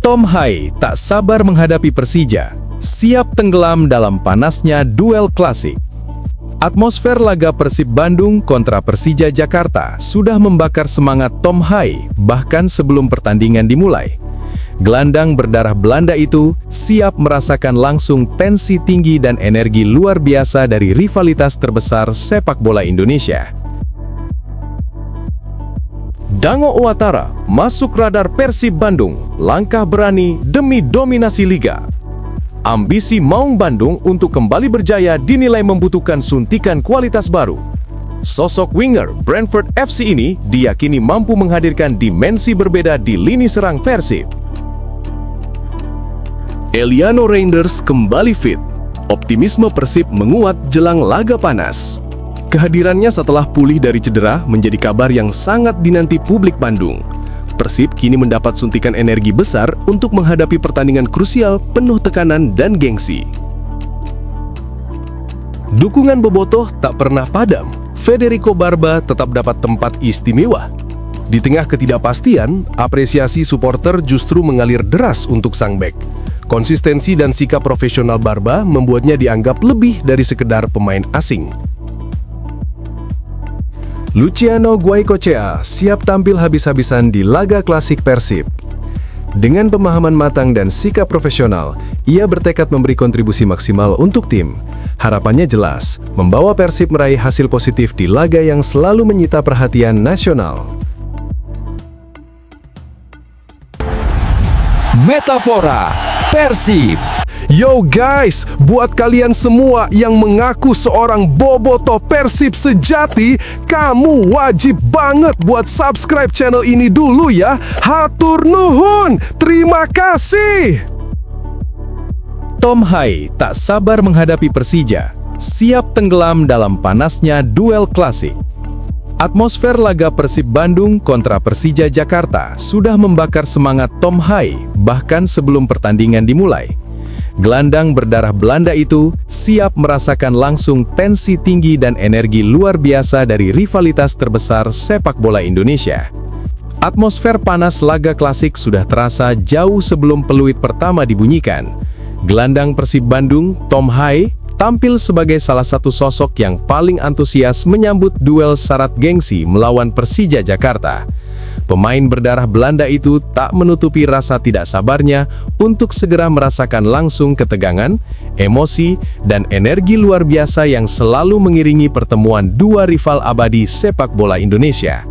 Tom Hai tak sabar menghadapi Persija, siap tenggelam dalam panasnya duel klasik. Atmosfer laga Persib Bandung kontra Persija Jakarta sudah membakar semangat Tom Hai bahkan sebelum pertandingan dimulai. Gelandang berdarah Belanda itu siap merasakan langsung tensi tinggi dan energi luar biasa dari rivalitas terbesar sepak bola Indonesia. Dango Ouattara masuk radar Persib Bandung, langkah berani demi dominasi liga. Ambisi Maung Bandung untuk kembali berjaya dinilai membutuhkan suntikan kualitas baru. Sosok winger Brentford FC ini diyakini mampu menghadirkan dimensi berbeda di lini serang Persib. Eliano Reinders kembali fit. Optimisme Persib menguat jelang laga panas. Kehadirannya setelah pulih dari cedera menjadi kabar yang sangat dinanti publik Bandung. Persib kini mendapat suntikan energi besar untuk menghadapi pertandingan krusial penuh tekanan dan gengsi. Dukungan bobotoh tak pernah padam. Federico Barba tetap dapat tempat istimewa. Di tengah ketidakpastian, apresiasi supporter justru mengalir deras untuk sang bek. Konsistensi dan sikap profesional Barba membuatnya dianggap lebih dari sekedar pemain asing. Luciano Guaicochea siap tampil habis-habisan di laga klasik Persib. Dengan pemahaman matang dan sikap profesional, ia bertekad memberi kontribusi maksimal untuk tim. Harapannya jelas, membawa Persib meraih hasil positif di laga yang selalu menyita perhatian nasional. Metafora Persib. Yo guys, buat kalian semua yang mengaku seorang bobotoh Persib sejati, kamu wajib banget buat subscribe channel ini dulu ya. Hatur nuhun, terima kasih. Tom Hai tak sabar menghadapi Persija, siap tenggelam dalam panasnya duel klasik. Atmosfer laga Persib Bandung kontra Persija Jakarta sudah membakar semangat Tom Hai bahkan sebelum pertandingan dimulai. Gelandang berdarah Belanda itu siap merasakan langsung tensi tinggi dan energi luar biasa dari rivalitas terbesar sepak bola Indonesia. Atmosfer panas laga klasik sudah terasa jauh sebelum peluit pertama dibunyikan. Gelandang Persib Bandung, Tom Hai, tampil sebagai salah satu sosok yang paling antusias menyambut duel syarat gengsi melawan Persija Jakarta. Pemain berdarah Belanda itu tak menutupi rasa tidak sabarnya untuk segera merasakan langsung ketegangan, emosi, dan energi luar biasa yang selalu mengiringi pertemuan dua rival abadi sepak bola Indonesia.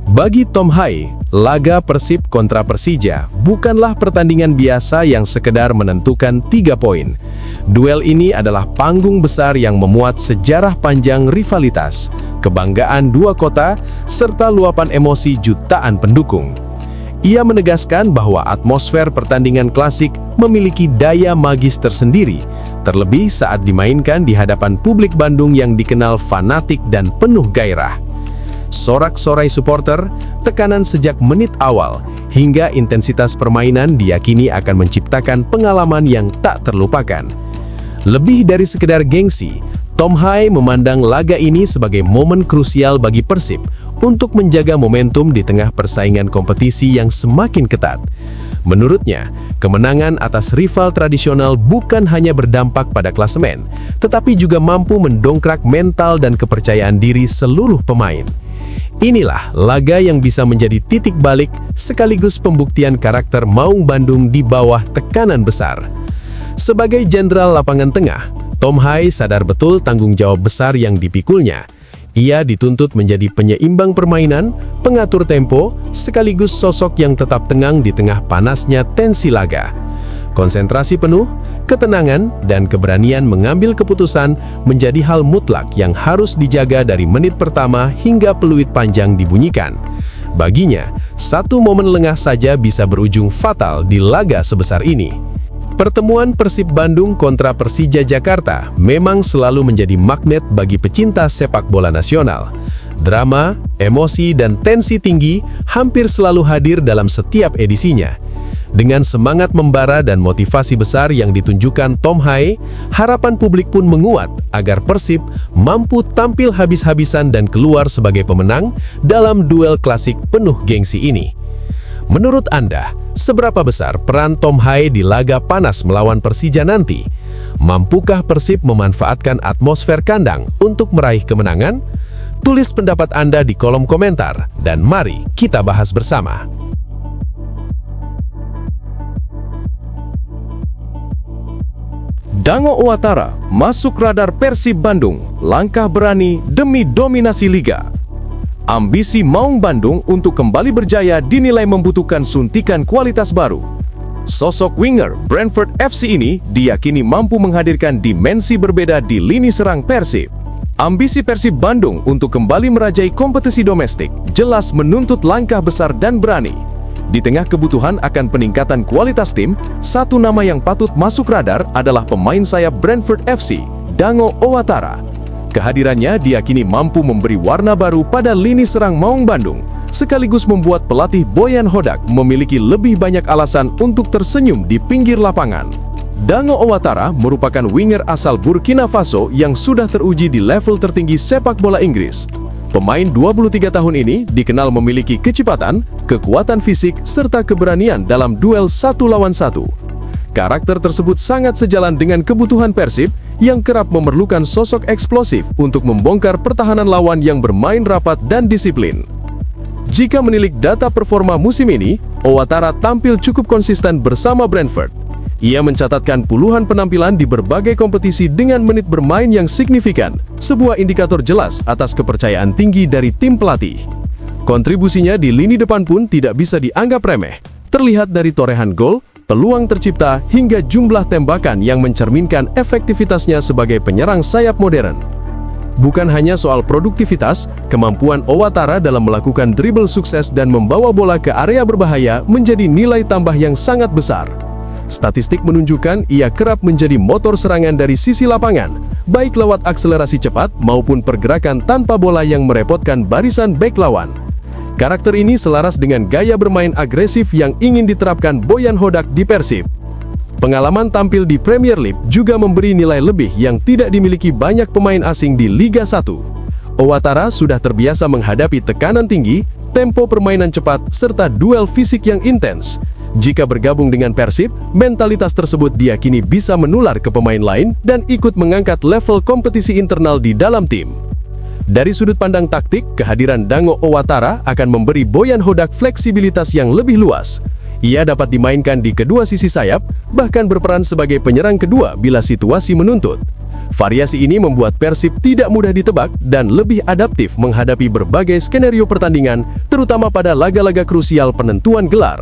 Bagi Tom Hai, laga Persib kontra Persija bukanlah pertandingan biasa yang sekedar menentukan 3 poin. Duel ini adalah panggung besar yang memuat sejarah panjang rivalitas, kebanggaan dua kota, serta luapan emosi jutaan pendukung. Ia menegaskan bahwa atmosfer pertandingan klasik memiliki daya magis tersendiri, terlebih saat dimainkan di hadapan publik Bandung yang dikenal fanatik dan penuh gairah. Sorak-sorai supporter, tekanan sejak menit awal, hingga intensitas permainan diyakini akan menciptakan pengalaman yang tak terlupakan. Lebih dari sekedar gengsi, Tom Hai memandang laga ini sebagai momen krusial bagi Persib untuk menjaga momentum di tengah persaingan kompetisi yang semakin ketat. Menurutnya, kemenangan atas rival tradisional bukan hanya berdampak pada klasemen, tetapi juga mampu mendongkrak mental dan kepercayaan diri seluruh pemain. Inilah laga yang bisa menjadi titik balik sekaligus pembuktian karakter Maung Bandung di bawah tekanan besar. Sebagai jenderal lapangan tengah, Tom Hai sadar betul tanggung jawab besar yang dipikulnya. Ia dituntut menjadi penyeimbang permainan, pengatur tempo, sekaligus sosok yang tetap tenang di tengah panasnya tensi laga. Konsentrasi penuh, ketenangan, dan keberanian mengambil keputusan menjadi hal mutlak yang harus dijaga dari menit pertama hingga peluit panjang dibunyikan. Baginya, satu momen lengah saja bisa berujung fatal di laga sebesar ini. Pertemuan Persib Bandung kontra Persija Jakarta memang selalu menjadi magnet bagi pecinta sepak bola nasional. Drama, emosi, dan tensi tinggi hampir selalu hadir dalam setiap edisinya. Dengan semangat membara dan motivasi besar yang ditunjukkan Tom Hai, harapan publik pun menguat agar Persib mampu tampil habis-habisan dan keluar sebagai pemenang dalam duel klasik penuh gengsi ini. Menurut Anda, seberapa besar peran Tom Hai di laga panas melawan Persija nanti? Mampukah Persib memanfaatkan atmosfer kandang untuk meraih kemenangan? Tulis pendapat Anda di kolom komentar, dan mari kita bahas bersama. Dango Owatara masuk radar Persib Bandung, langkah berani demi dominasi liga. Ambisi Maung Bandung untuk kembali berjaya dinilai membutuhkan suntikan kualitas baru. Sosok winger Brentford FC ini diyakini mampu menghadirkan dimensi berbeda di lini serang Persib. Ambisi Persib Bandung untuk kembali merajai kompetisi domestik jelas menuntut langkah besar dan berani. Di tengah kebutuhan akan peningkatan kualitas tim, satu nama yang patut masuk radar adalah pemain sayap Brentford FC, Dango Owatara. Kehadirannya diyakini mampu memberi warna baru pada lini serang Maung Bandung, sekaligus membuat pelatih Boyan Hodak memiliki lebih banyak alasan untuk tersenyum di pinggir lapangan. Dango Owatara merupakan winger asal Burkina Faso yang sudah teruji di level tertinggi sepak bola Inggris. Pemain 23 tahun ini dikenal memiliki kecepatan, kekuatan fisik, serta keberanian dalam duel 1 lawan 1. Karakter tersebut sangat sejalan dengan kebutuhan Persib yang kerap memerlukan sosok eksplosif untuk membongkar pertahanan lawan yang bermain rapat dan disiplin. Jika menilik data performa musim ini, Owatara tampil cukup konsisten bersama Brentford. Ia mencatatkan puluhan penampilan di berbagai kompetisi dengan menit bermain yang signifikan, sebuah indikator jelas atas kepercayaan tinggi dari tim pelatih. Kontribusinya di lini depan pun tidak bisa dianggap remeh, terlihat dari torehan gol, peluang tercipta, hingga jumlah tembakan yang mencerminkan efektivitasnya sebagai penyerang sayap modern. Bukan hanya soal produktivitas, kemampuan Owatara dalam melakukan dribble sukses dan membawa bola ke area berbahaya menjadi nilai tambah yang sangat besar. Statistik menunjukkan ia kerap menjadi motor serangan dari sisi lapangan, baik lewat akselerasi cepat maupun pergerakan tanpa bola yang merepotkan barisan bek lawan. Karakter ini selaras dengan gaya bermain agresif yang ingin diterapkan Boyan Hodak di Persib. Pengalaman tampil di Premier League juga memberi nilai lebih yang tidak dimiliki banyak pemain asing di Liga 1. Owatara sudah terbiasa menghadapi tekanan tinggi, tempo permainan cepat, serta duel fisik yang intens. Jika bergabung dengan Persib, mentalitas tersebut diyakini bisa menular ke pemain lain dan ikut mengangkat level kompetisi internal di dalam tim. Dari sudut pandang taktik, kehadiran Dango Owatara akan memberi Boyan Hodak fleksibilitas yang lebih luas. Ia dapat dimainkan di kedua sisi sayap, bahkan berperan sebagai penyerang kedua bila situasi menuntut. Variasi ini membuat Persib tidak mudah ditebak dan lebih adaptif menghadapi berbagai skenario pertandingan, terutama pada laga-laga krusial penentuan gelar.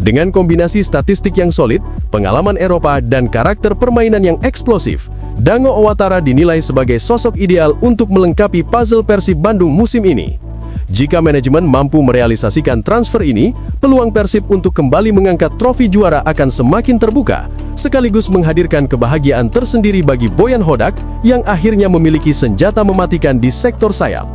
Dengan kombinasi statistik yang solid, pengalaman Eropa, dan karakter permainan yang eksplosif, Dango Owatara dinilai sebagai sosok ideal untuk melengkapi puzzle Persib Bandung musim ini. Jika manajemen mampu merealisasikan transfer ini, peluang Persib untuk kembali mengangkat trofi juara akan semakin terbuka, sekaligus menghadirkan kebahagiaan tersendiri bagi Boyan Hodak yang akhirnya memiliki senjata mematikan di sektor sayap.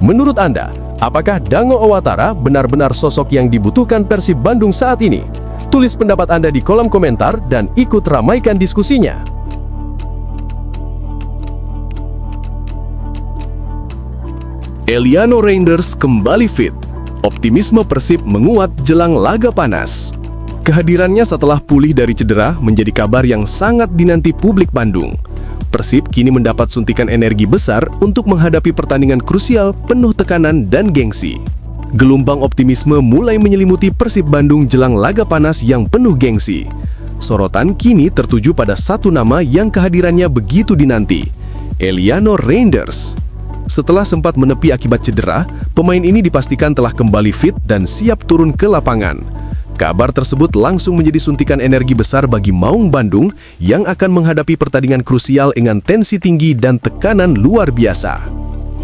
Menurut Anda, apakah Dango Owatara benar-benar sosok yang dibutuhkan Persib Bandung saat ini? Tulis pendapat Anda di kolom komentar dan ikut ramaikan diskusinya. Eliano Reinders kembali fit. Optimisme Persib menguat jelang laga panas. Kehadirannya setelah pulih dari cedera menjadi kabar yang sangat dinanti publik Bandung. Persib kini mendapat suntikan energi besar untuk menghadapi pertandingan krusial penuh tekanan dan gengsi. Gelombang optimisme mulai menyelimuti Persib Bandung jelang laga panas yang penuh gengsi. Sorotan kini tertuju pada satu nama yang kehadirannya begitu dinanti, Eliano Reinders. Setelah sempat menepi akibat cedera, pemain ini dipastikan telah kembali fit dan siap turun ke lapangan. Kabar tersebut langsung menjadi suntikan energi besar bagi Maung Bandung yang akan menghadapi pertandingan krusial dengan tensi tinggi dan tekanan luar biasa.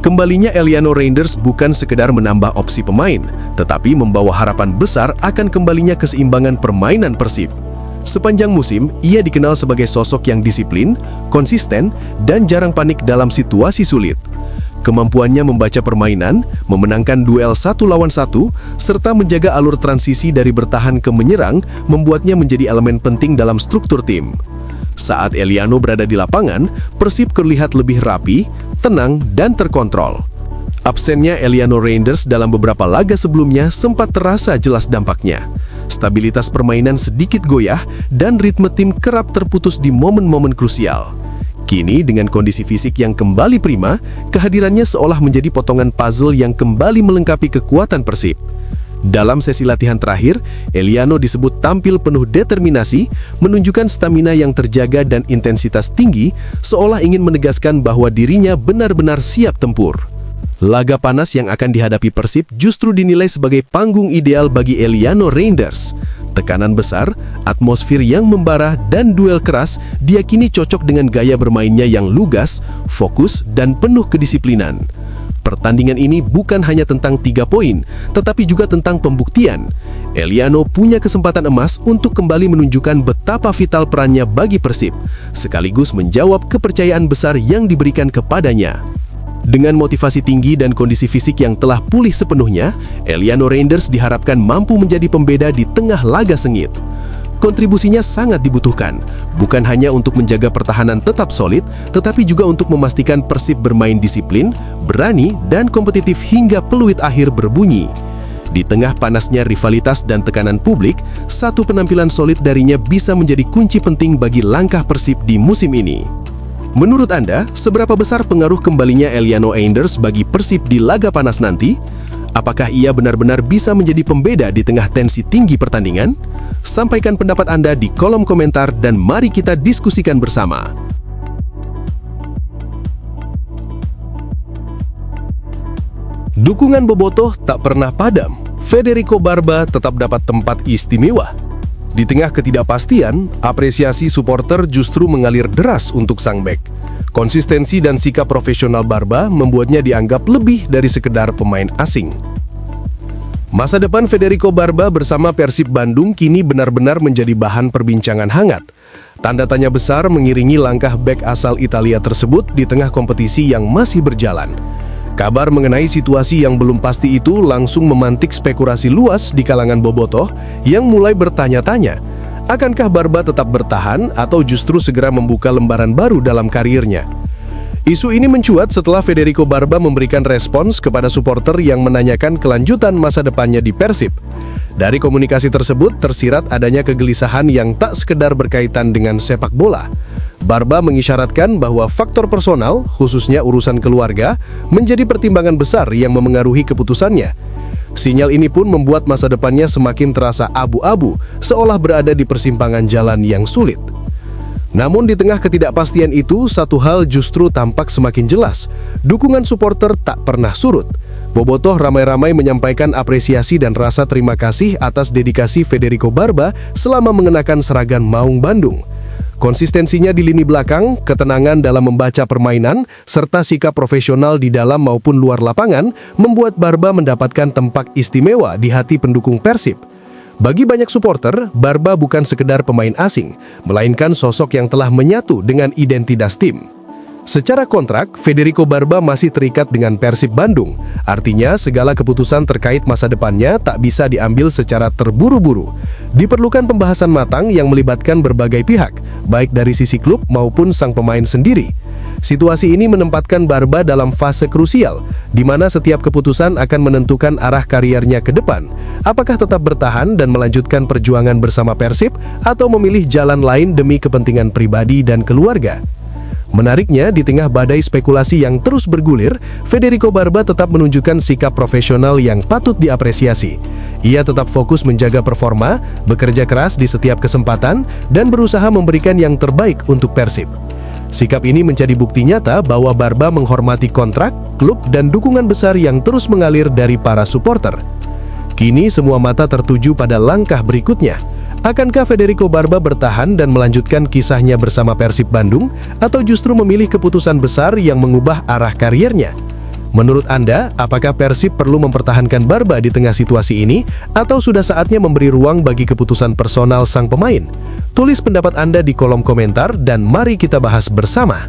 Kembalinya Eliano Reinders bukan sekedar menambah opsi pemain, tetapi membawa harapan besar akan kembalinya keseimbangan permainan Persib. Sepanjang musim, ia dikenal sebagai sosok yang disiplin, konsisten, dan jarang panik dalam situasi sulit. Kemampuannya membaca permainan, memenangkan duel 1 lawan 1, serta menjaga alur transisi dari bertahan ke menyerang membuatnya menjadi elemen penting dalam struktur tim. Saat Eliano berada di lapangan, Persib terlihat lebih rapi, tenang, dan terkontrol. Absennya Eliano Reinders dalam beberapa laga sebelumnya sempat terasa jelas dampaknya. Stabilitas permainan sedikit goyah dan ritme tim kerap terputus di momen-momen krusial. Kini dengan kondisi fisik yang kembali prima, kehadirannya seolah menjadi potongan puzzle yang kembali melengkapi kekuatan Persib. Dalam sesi latihan terakhir, Eliano disebut tampil penuh determinasi, menunjukkan stamina yang terjaga dan intensitas tinggi, seolah ingin menegaskan bahwa dirinya benar-benar siap tempur. Laga panas yang akan dihadapi Persib justru dinilai sebagai panggung ideal bagi Eliano Reinders. Tekanan besar, atmosfer yang membara, dan duel keras diyakini cocok dengan gaya bermainnya yang lugas, fokus, dan penuh kedisiplinan. Pertandingan ini bukan hanya tentang 3 poin, tetapi juga tentang pembuktian. Eliano punya kesempatan emas untuk kembali menunjukkan betapa vital perannya bagi Persib, sekaligus menjawab kepercayaan besar yang diberikan kepadanya. Dengan motivasi tinggi dan kondisi fisik yang telah pulih sepenuhnya, Eliano Reinders diharapkan mampu menjadi pembeda di tengah laga sengit. Kontribusinya sangat dibutuhkan, bukan hanya untuk menjaga pertahanan tetap solid, tetapi juga untuk memastikan Persib bermain disiplin, berani, dan kompetitif hingga peluit akhir berbunyi. Di tengah panasnya rivalitas dan tekanan publik, satu penampilan solid darinya bisa menjadi kunci penting bagi langkah Persib di musim ini. Menurut Anda, seberapa besar pengaruh kembalinya Eliano Reinders bagi Persib di laga panas nanti? Apakah ia benar-benar bisa menjadi pembeda di tengah tensi tinggi pertandingan? Sampaikan pendapat Anda di kolom komentar dan mari kita diskusikan bersama. Dukungan bobotoh tak pernah padam. Federico Barba tetap dapat tempat istimewa. Di tengah ketidakpastian, apresiasi supporter justru mengalir deras untuk sang bek. Konsistensi dan sikap profesional Barba membuatnya dianggap lebih dari sekedar pemain asing. Masa depan Federico Barba bersama Persib Bandung kini benar-benar menjadi bahan perbincangan hangat. Tanda tanya besar mengiringi langkah bek asal Italia tersebut di tengah kompetisi yang masih berjalan. Kabar mengenai situasi yang belum pasti itu langsung memantik spekulasi luas di kalangan bobotoh yang mulai bertanya-tanya, akankah Barba tetap bertahan atau justru segera membuka lembaran baru dalam karirnya? Isu ini mencuat setelah Federico Barba memberikan respons kepada supporter yang menanyakan kelanjutan masa depannya di Persib. Dari komunikasi tersebut tersirat adanya kegelisahan yang tak sekedar berkaitan dengan sepak bola. Barba mengisyaratkan bahwa faktor personal, khususnya urusan keluarga, menjadi pertimbangan besar yang memengaruhi keputusannya. Sinyal ini pun membuat masa depannya semakin terasa abu-abu, seolah berada di persimpangan jalan yang sulit. Namun di tengah ketidakpastian itu, satu hal justru tampak semakin jelas. Dukungan supporter tak pernah surut. Bobotoh ramai-ramai menyampaikan apresiasi dan rasa terima kasih atas dedikasi Federico Barba selama mengenakan seragam Maung Bandung. Konsistensinya di lini belakang, ketenangan dalam membaca permainan, serta sikap profesional di dalam maupun luar lapangan membuat Barba mendapatkan tempat istimewa di hati pendukung Persib. Bagi banyak supporter, Barba bukan sekedar pemain asing, melainkan sosok yang telah menyatu dengan identitas tim. Secara kontrak, Federico Barba masih terikat dengan Persib Bandung. Artinya, segala keputusan terkait masa depannya tak bisa diambil secara terburu-buru. Diperlukan pembahasan matang yang melibatkan berbagai pihak, baik dari sisi klub maupun sang pemain sendiri. Situasi ini menempatkan Barba dalam fase krusial, di mana setiap keputusan akan menentukan arah kariernya ke depan. Apakah tetap bertahan dan melanjutkan perjuangan bersama Persib, atau memilih jalan lain demi kepentingan pribadi dan keluarga? Menariknya, di tengah badai spekulasi yang terus bergulir, Federico Barba tetap menunjukkan sikap profesional yang patut diapresiasi. Ia tetap fokus menjaga performa, bekerja keras di setiap kesempatan, dan berusaha memberikan yang terbaik untuk Persib. Sikap ini menjadi bukti nyata bahwa Barba menghormati kontrak, klub, dan dukungan besar yang terus mengalir dari para supporter. Kini semua mata tertuju pada langkah berikutnya. Akankah Federico Barba bertahan dan melanjutkan kisahnya bersama Persib Bandung, atau justru memilih keputusan besar yang mengubah arah kariernya? Menurut Anda, apakah Persib perlu mempertahankan Barba di tengah situasi ini, atau sudah saatnya memberi ruang bagi keputusan personal sang pemain? Tulis pendapat Anda di kolom komentar dan mari kita bahas bersama.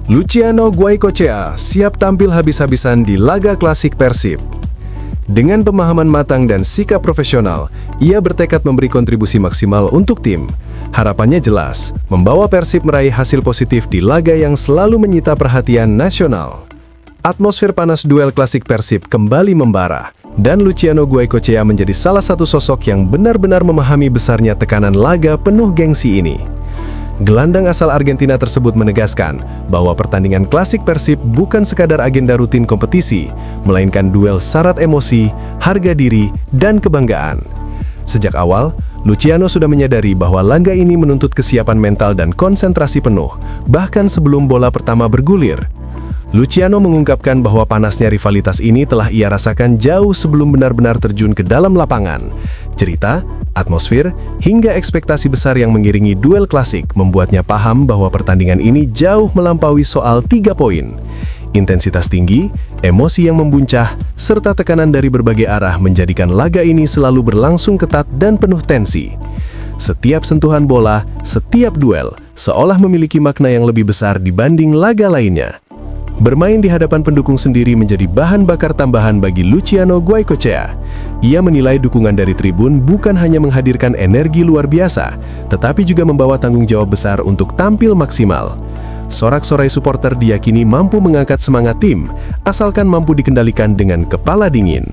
Luciano Goicoechea siap tampil habis-habisan di laga klasik Persib. Dengan pemahaman matang dan sikap profesional, ia bertekad memberi kontribusi maksimal untuk tim. Harapannya jelas, membawa Persib meraih hasil positif di laga yang selalu menyita perhatian nasional. Atmosfer panas duel klasik Persib kembali membara, dan Luciano Goicoechea menjadi salah satu sosok yang benar-benar memahami besarnya tekanan laga penuh gengsi ini. Gelandang asal Argentina tersebut menegaskan bahwa pertandingan klasik Persib bukan sekadar agenda rutin kompetisi, melainkan duel syarat emosi, harga diri, dan kebanggaan. Sejak awal, Luciano sudah menyadari bahwa laga ini menuntut kesiapan mental dan konsentrasi penuh, bahkan sebelum bola pertama bergulir. Luciano mengungkapkan bahwa panasnya rivalitas ini telah ia rasakan jauh sebelum benar-benar terjun ke dalam lapangan. Cerita, atmosfer, hingga ekspektasi besar yang mengiringi duel klasik membuatnya paham bahwa pertandingan ini jauh melampaui soal 3 poin. Intensitas tinggi, emosi yang membuncah, serta tekanan dari berbagai arah menjadikan laga ini selalu berlangsung ketat dan penuh tensi. Setiap sentuhan bola, setiap duel, seolah memiliki makna yang lebih besar dibanding laga lainnya. Bermain di hadapan pendukung sendiri menjadi bahan bakar tambahan bagi Luciano Goicoechea. Ia menilai dukungan dari tribun bukan hanya menghadirkan energi luar biasa, tetapi juga membawa tanggung jawab besar untuk tampil maksimal. Sorak-sorai supporter diyakini mampu mengangkat semangat tim, asalkan mampu dikendalikan dengan kepala dingin.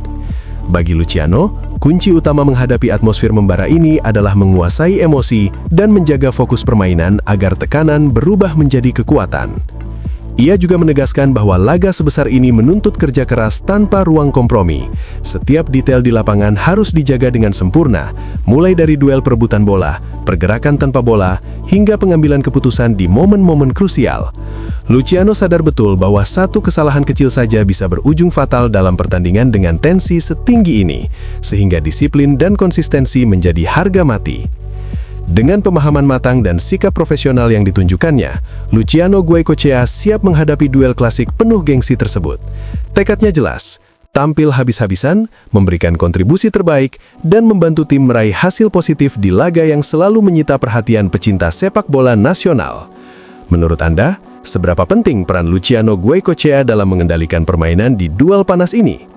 Bagi Luciano, kunci utama menghadapi atmosfer membara ini adalah menguasai emosi dan menjaga fokus permainan agar tekanan berubah menjadi kekuatan. Ia juga menegaskan bahwa laga sebesar ini menuntut kerja keras tanpa ruang kompromi. Setiap detail di lapangan harus dijaga dengan sempurna, mulai dari duel perebutan bola, pergerakan tanpa bola, hingga pengambilan keputusan di momen-momen krusial. Luciano sadar betul bahwa satu kesalahan kecil saja bisa berujung fatal dalam pertandingan dengan tensi setinggi ini, sehingga disiplin dan konsistensi menjadi harga mati. Dengan pemahaman matang dan sikap profesional yang ditunjukkannya, Luciano Goicoechea siap menghadapi duel klasik penuh gengsi tersebut. Tekadnya jelas, tampil habis-habisan, memberikan kontribusi terbaik, dan membantu tim meraih hasil positif di laga yang selalu menyita perhatian pecinta sepak bola nasional. Menurut Anda, seberapa penting peran Luciano Goicoechea dalam mengendalikan permainan di duel panas ini?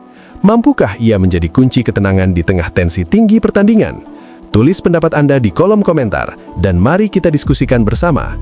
Mampukah ia menjadi kunci ketenangan di tengah tensi tinggi pertandingan? Tulis pendapat Anda di kolom komentar, dan mari kita diskusikan bersama.